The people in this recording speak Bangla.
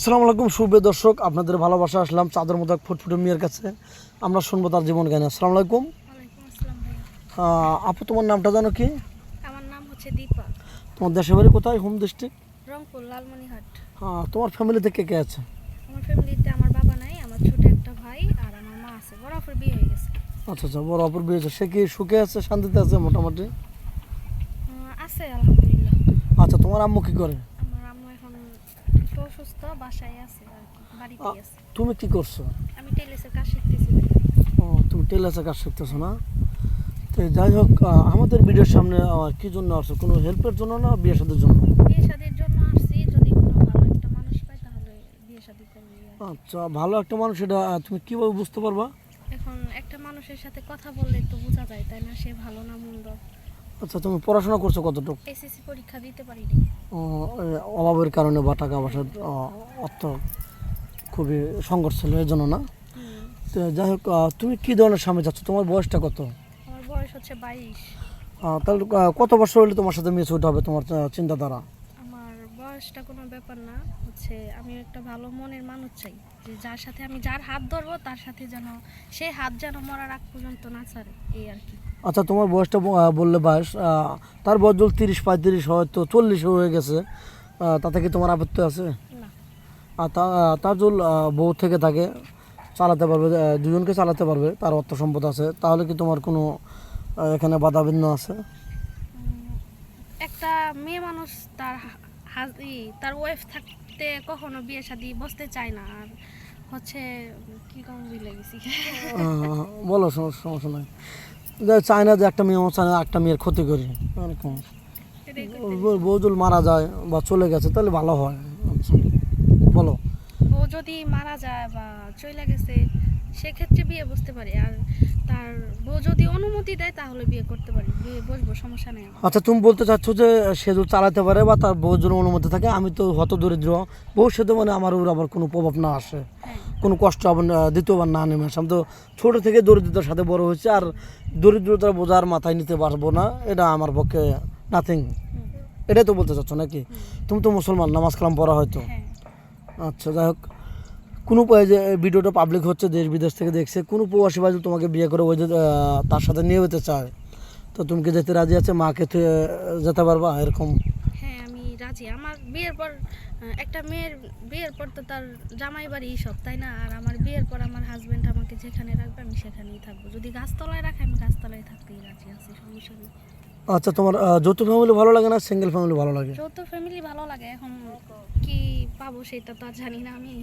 আসসালামু আলাইকুম সুপ্রিয় দর্শক, আপনাদের ভালোবাসা আসলাম চাঁদের মতো এক ফুটফুটে মেয়ের কাছে। আমরা শুনবো তার জীবন জ্ঞান। আসসালামু আলাইকুম। ওয়ালাইকুম আসসালাম ভাইয়া। আপু, তোমার নামটা জানো কি? আমার নাম হচ্ছে দীপা। তোমার দেশের বাড়ি কোথায়, হোম ডিস্ট্রিক্ট? রংপুর লালমনিরহাট। তোমার ফ্যামিলিতে কে কে আছে? আমার ফ্যামিলিতে আমার বাবা নাই, আমার ছোট একটা ভাই আর আমার মা আছে। বড় আপুর বিয়ে হয়ে গেছে। আচ্ছা আচ্ছা, বড় অপর বিয়ে হয়েছে। সে কি সুখে আছে, শান্তিতে আছে মোটামুটি? আছে আলহামদুলিল্লাহ। আচ্ছা, তোমার আম্মু কি করে? আমার আম্মু এখন একটু অসুস্থ, বাসায় আছে আর কি, বাড়িতেই আছে। তুমি কি করছো? আমি টেইলর্সের কাজ শিখতেছি। তুমি টেলার্সের কাজ শিখতেছো না? তো যাই হোক, আমাদের ভিডিওর সামনে কি জন্য আসছো? কোনো হেল্পের জন্য না বিয়ে শাদীর জন্য? বিয়ে শাদীর জন্য আসছি, যদি কোনো ভালো একটা মানুষ পাই তাহলে বিয়ে শাদী করবো আর কি। আচ্ছা, ভালো একটা মানুষ, এটা তুমি কিভাবে বুঝতে পারবা? এখন একটা মানুষের সাথে কথা বললে তো বোঝা যায়, তাই না, সে ভালো না মন্দ। আচ্ছা, তুমি পড়াশোনা করছো কতটুকু? এসএসসি পরীক্ষা দিতে পারিনি। অভাবের কারণে বা টাকা পয়সার অর্থ খুবই সংঘর্ষ ছিল, এই জন্য না? তো যাই হোক, তুমি কী ধরনের স্বামী চাচ্ছ? তোমার বয়সটা কত? আমার বয়স হচ্ছে 22। তাহলে কত বছর হলে তোমার সাথে মিস হতে হবে তোমার চিন্তাধারা? আমার বয়সটা কোনো ব্যাপার না, হচ্ছে আমি একটা ভালো মনের মানুষ চাই, যে যার সাথে আমি যার হাত ধরবো তার সাথে যেন সেই হাত যেন মরার আগ পর্যন্ত না ছাড়ে, এই আর কি। আচ্ছা, তোমার বয়সটা বললে বয়স, তার বয়স যদি 30-35 হয়তো 40 হয়ে গেছে, তাতে কি তোমার আপত্তি আছে? না। আর তার যদি বউ থেকে থাকে, চালাতে পারবে, দুজনকে চালাতে পারবে, তার অর্থ সম্পদ আছে, তাহলে কি তোমার কোনো এখানে বাধা বিঘ্ন আছে? একটা মেয়ে মানুষ তার ওয়াইফ থাকতে কখনো বিয়ে শাদী বসতে চায় না। আর হচ্ছে কি কম বুঝলে গেছি। বলো, সমস্যা নাই। চায় না যে একটা মেয়ে চায় না একটা মেয়ের ক্ষতি করি, এরকম। এটাই করতে বউ যদি মারা যায় বা চলে গেছে তাহলে ভালো হয়। আচ্ছা, বলো। ও যদি মারা যায় বা চলে গেছে, সেক্ষেত্রে বিয়ে বসতে পারি। আর তার বউ যদি অনুমতি দেয় তাহলে বিয়ে করতে পারি, বিয়ে বসবো, সমস্যা নেই আমার। আচ্ছা, তুমি বলতে চাচ্ছ যে সে যদি চালাতে পারে বা তার বউর জন্য অনুমতি থাকে, আমি তো হত দরিদ্র, বউর সাথে মানে আমার উপর আবার কোনো প্রভাব না আসে, হ্যাঁ। কোনো কষ্ট আবার দ্বিতীয়বার না নেমে আসে। আমি তো ছোটো থেকে দরিদ্রতার সাথে বড় হয়েছে, আর দরিদ্রতার বোঝার মাথায় নিতে পারবো না, এটা আমার পক্ষে নাথিং। এটাই তো বলতে চাচ্ছ নাকি? তুমি তো মুসলমান, নামাজ কালাম পড়া হয়তো। হ্যাঁ। আচ্ছা, যাই হোক, কোনো যে ভিডিওটা পাবলিক হচ্ছে, দেশ বিদেশ থেকে দেখছে, কোনো প্রবাসী ভাই যদি তোমাকে বিয়ে করে ওই যে তার সাথে নিয়ে যেতে চায়, তো তুমি কি যেতে রাজি আছে? মাকে যেতে পারবা এরকম? হ্যাঁ, আমি রাজি। আমার বিয়ের পর একটা মেয়ের বিয়ের পর তো তার জামাই বাড়ি সব, তাই না? আর আমার বিয়ের পর আমার হাজবেন্ড আমাকে যেখানে রাখবে আমি সেখানেই থাকবো। যদি গাছতলায় রাখে আমি গাছতলায় থাকতেই রাজি আছি, সমস্যা নেই। আচ্ছা, তোমার যৌথ ফ্যামিলি ভালো লাগে না সিঙ্গেল ফ্যামিলি ভালো লাগে? যৌথ ফ্যামিলি ভালো লাগে, এখন কি পাবো সেটা তো আর জানি না আমি।